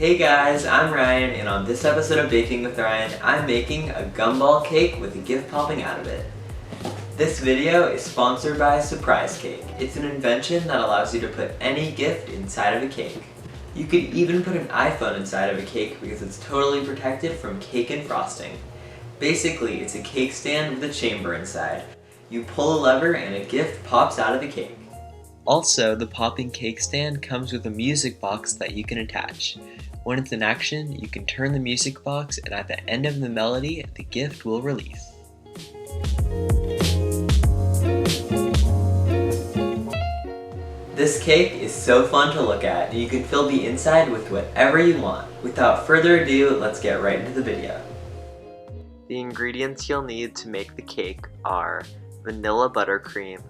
Hey guys, I'm Ryan, and on this episode of Baking with Ryan, I'm making a gumball cake with a gift popping out of it. This video is sponsored by Surprise Cake. It's an invention that allows you to put any gift inside of a cake. You could even put an iPhone inside of a cake because it's totally protected from cake and frosting. Basically, it's a cake stand with a chamber inside. You pull a lever and a gift pops out of the cake. Also, the popping cake stand comes with a music box that you can attach. When it's in action, you can turn the music box, and at the end of the melody, the gift will release. This cake is so fun to look at, and you can fill the inside with whatever you want. Without further ado, let's get right into the video. The ingredients you'll need to make the cake are vanilla buttercream,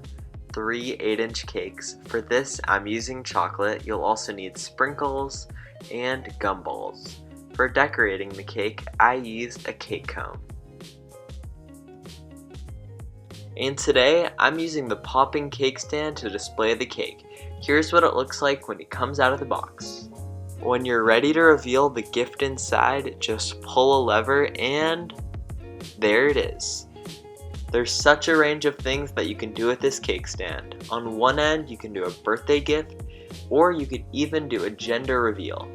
3 8-inch cakes. For this, I'm using chocolate. You'll also need sprinkles and gumballs. For decorating the cake, I used a cake cone. And today, I'm using the popping cake stand to display the cake. Here's what it looks like when it comes out of the box. When you're ready to reveal the gift inside, just pull a lever and there it is. There's such a range of things that you can do with this cake stand. On one end, you can do a birthday gift, or you could even do a gender reveal.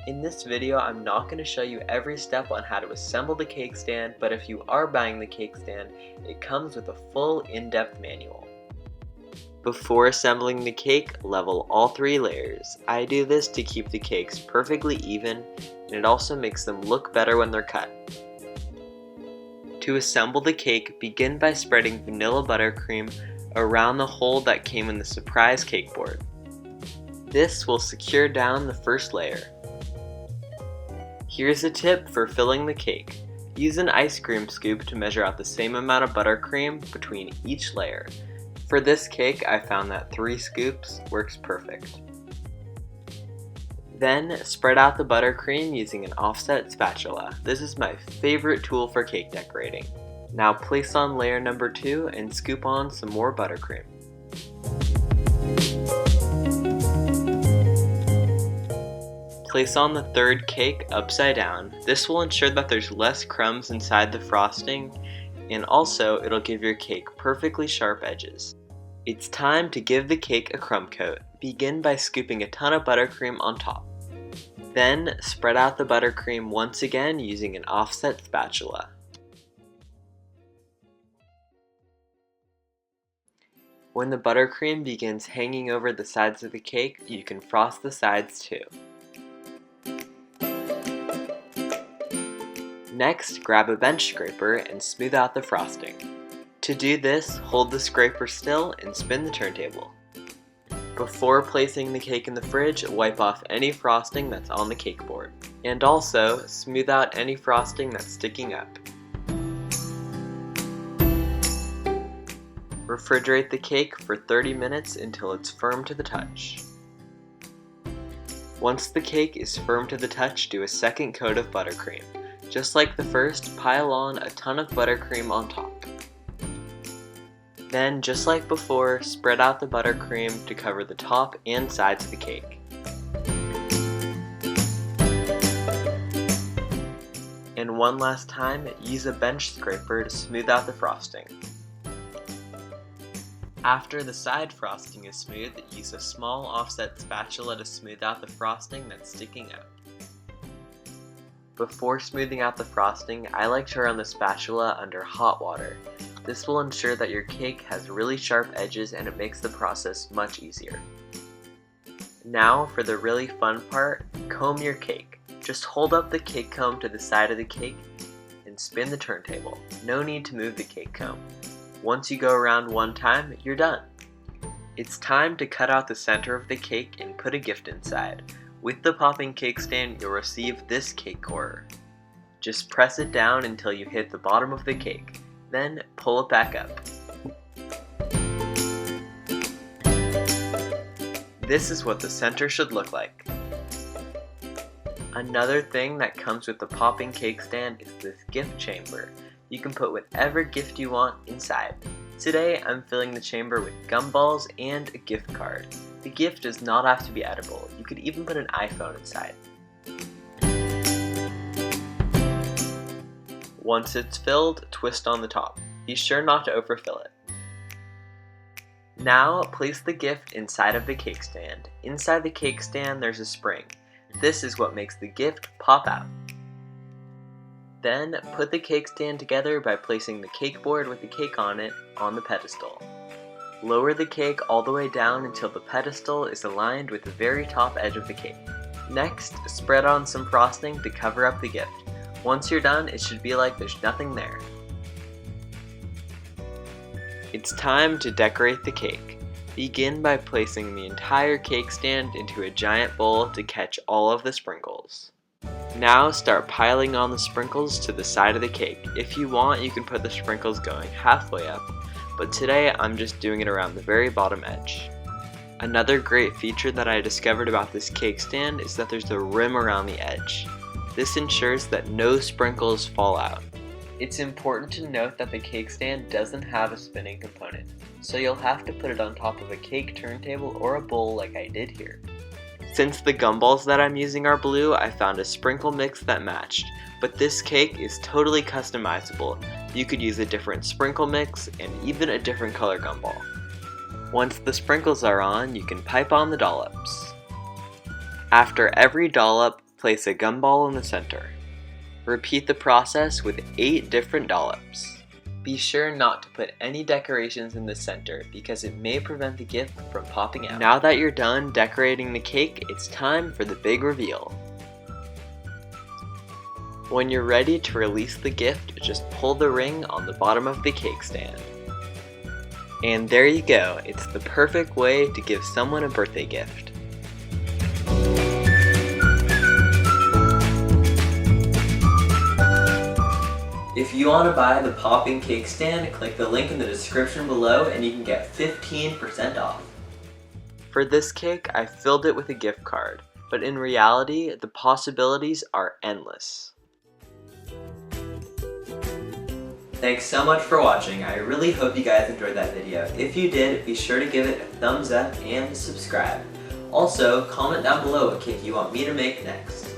In this video, I'm not going to show you every step on how to assemble the cake stand, but if you are buying the cake stand, it comes with a full in-depth manual. Before assembling the cake, level all 3 layers. I do this to keep the cakes perfectly even, and it also makes them look better when they're cut. To assemble the cake, begin by spreading vanilla buttercream around the hole that came in the surprise cake board. This will secure down the first layer. Here's a tip for filling the cake. Use an ice cream scoop to measure out the same amount of buttercream between each layer. For this cake, I found that 3 scoops works perfect. Then, spread out the buttercream using an offset spatula. This is my favorite tool for cake decorating. Now place on layer number 2 and scoop on some more buttercream. Place on the 3rd cake upside down. This will ensure that there's less crumbs inside the frosting, and also it'll give your cake perfectly sharp edges. It's time to give the cake a crumb coat. Begin by scooping a ton of buttercream on top. Then, spread out the buttercream once again using an offset spatula. When the buttercream begins hanging over the sides of the cake, you can frost the sides too. Next, grab a bench scraper and smooth out the frosting. To do this, hold the scraper still and spin the turntable. Before placing the cake in the fridge, wipe off any frosting that's on the cake board. And also, smooth out any frosting that's sticking up. Refrigerate the cake for 30 minutes until it's firm to the touch. Once the cake is firm to the touch, do a second coat of buttercream. Just like the first, pile on a ton of buttercream on top. Then, just like before, spread out the buttercream to cover the top and sides of the cake. And one last time, use a bench scraper to smooth out the frosting. After the side frosting is smooth, use a small offset spatula to smooth out the frosting that's sticking out. Before smoothing out the frosting, I like to run the spatula under hot water. This will ensure that your cake has really sharp edges and it makes the process much easier. Now for the really fun part, comb your cake. Just hold up the cake comb to the side of the cake and spin the turntable. No need to move the cake comb. Once you go around one time, you're done. It's time to cut out the center of the cake and put a gift inside. With the popping cake stand, you'll receive this cake core. Just press it down until you hit the bottom of the cake. Then pull it back up. This is what the center should look like. Another thing that comes with the popping cake stand is this gift chamber. You can put whatever gift you want inside. Today I'm filling the chamber with gumballs and a gift card. The gift does not have to be edible. You could even put an iPhone inside. Once it's filled, twist on the top. Be sure not to overfill it. Now, place the gift inside of the cake stand. Inside the cake stand, there's a spring. This is what makes the gift pop out. Then, put the cake stand together by placing the cake board with the cake on it on the pedestal. Lower the cake all the way down until the pedestal is aligned with the very top edge of the cake. Next, spread on some frosting to cover up the gift. Once you're done, it should be like there's nothing there. It's time to decorate the cake. Begin by placing the entire cake stand into a giant bowl to catch all of the sprinkles. Now start piling on the sprinkles to the side of the cake. If you want, you can put the sprinkles going halfway up, but today I'm just doing it around the very bottom edge. Another great feature that I discovered about this cake stand is that there's a rim around the edge. This ensures that no sprinkles fall out. It's important to note that the cake stand doesn't have a spinning component, so you'll have to put it on top of a cake turntable or a bowl like I did here. Since the gumballs that I'm using are blue, I found a sprinkle mix that matched, but this cake is totally customizable. You could use a different sprinkle mix and even a different color gumball. Once the sprinkles are on, you can pipe on the dollops. After every dollop, place a gumball in the center. Repeat the process with 8 different dollops. Be sure not to put any decorations in the center because it may prevent the gift from popping out. Now that you're done decorating the cake, it's time for the big reveal. When you're ready to release the gift, just pull the ring on the bottom of the cake stand. And there you go, it's the perfect way to give someone a birthday gift. If you want to buy the popping cake stand, click the link in the description below and you can get 15% off. For this cake, I filled it with a gift card, but in reality, the possibilities are endless. Thanks so much for watching. I really hope you guys enjoyed that video. If you did, be sure to give it a thumbs up and subscribe. Also, comment down below what cake you want me to make next.